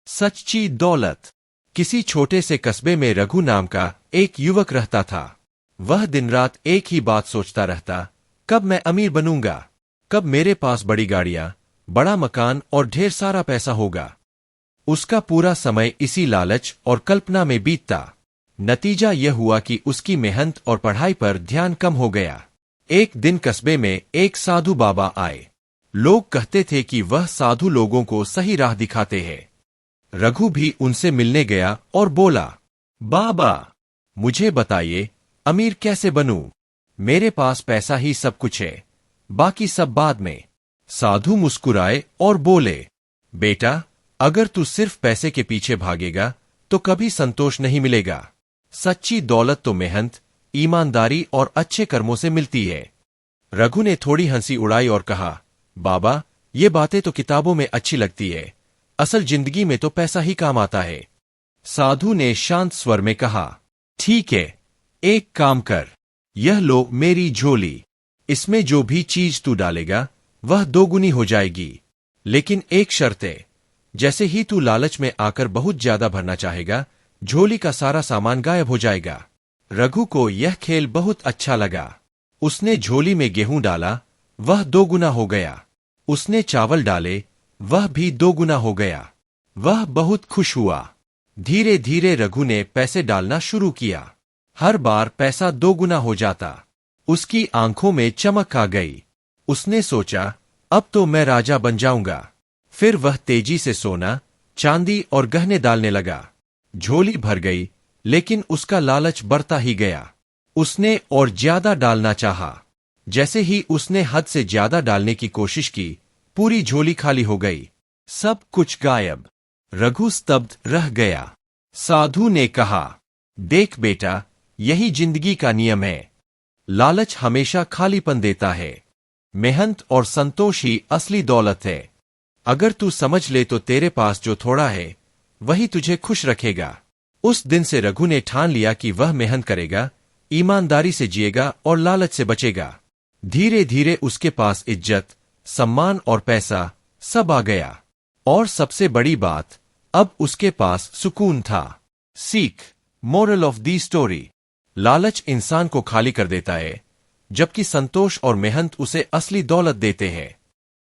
सच्ची दौलत। किसी छोटे से कस्बे में रघु नाम का एक युवक रहता था। वह दिन रात एक ही बात सोचता रहता, कब मैं अमीर बनूंगा, कब मेरे पास बड़ी गाड़ियां, बड़ा मकान और ढेर सारा पैसा होगा। उसका पूरा समय इसी लालच और कल्पना में बीतता। नतीजा यह हुआ कि उसकी मेहनत और पढ़ाई पर ध्यान कम हो गया। एक दिन कस्बे में एक साधु बाबा आए। लोग कहते थे कि वह साधु लोगों को सही राह दिखाते हैं। रघु भी उनसे मिलने गया और बोला, बाबा, मुझे बताइए, अमीर कैसे बनूं? मेरे पास पैसा ही सब कुछ है, बाकी सब बाद में। साधु मुस्कुराए और बोले, बेटा, अगर तू सिर्फ पैसे के पीछे भागेगा तो कभी संतोष नहीं मिलेगा। सच्ची दौलत तो मेहनत, ईमानदारी और अच्छे कर्मों से मिलती है। रघु ने थोड़ी हंसी उड़ाई और कहा, बाबा, ये बातें तो किताबों में अच्छी लगती है, असल जिंदगी में तो पैसा ही काम आता है। साधु ने शांत स्वर में कहा, ठीक है, एक काम कर, यह लो मेरी झोली। इसमें जो भी चीज तू डालेगा वह दोगुनी हो जाएगी, लेकिन एक शर्त है, जैसे ही तू लालच में आकर बहुत ज्यादा भरना चाहेगा, झोली का सारा सामान गायब हो जाएगा। रघु को यह खेल बहुत अच्छा लगा। उसने झोली में गेहूं डाला, वह दोगुना हो गया। उसने चावल डाले, वह भी दोगुना हो गया। वह बहुत खुश हुआ। धीरे धीरे रघु ने पैसे डालना शुरू किया। हर बार पैसा दोगुना हो जाता। उसकी आंखों में चमक आ गई। उसने सोचा, अब तो मैं राजा बन जाऊंगा। फिर वह तेजी से सोना, चांदी और गहने डालने लगा। झोली भर गई, लेकिन उसका लालच बढ़ता ही गया। उसने और ज्यादा डालना चाहा। जैसे ही उसने हद से ज्यादा डालने की कोशिश की, पूरी झोली खाली हो गई। सब कुछ गायब। रघु स्तब्ध रह गया। साधु ने कहा, देख बेटा, यही जिंदगी का नियम है। लालच हमेशा खालीपन देता है। मेहनत और संतोष ही असली दौलत है। अगर तू समझ ले तो तेरे पास जो थोड़ा है वही तुझे खुश रखेगा। उस दिन से रघु ने ठान लिया कि वह मेहनत करेगा, ईमानदारी से जिएगा और लालच से बचेगा। धीरे धीरे उसके पास इज्जत, सम्मान और पैसा सब आ गया। और सबसे बड़ी बात, अब उसके पास सुकून था। सीख, मोरल ऑफ दी स्टोरी। लालच इंसान को खाली कर देता है, जबकि संतोष और मेहनत उसे असली दौलत देते हैं।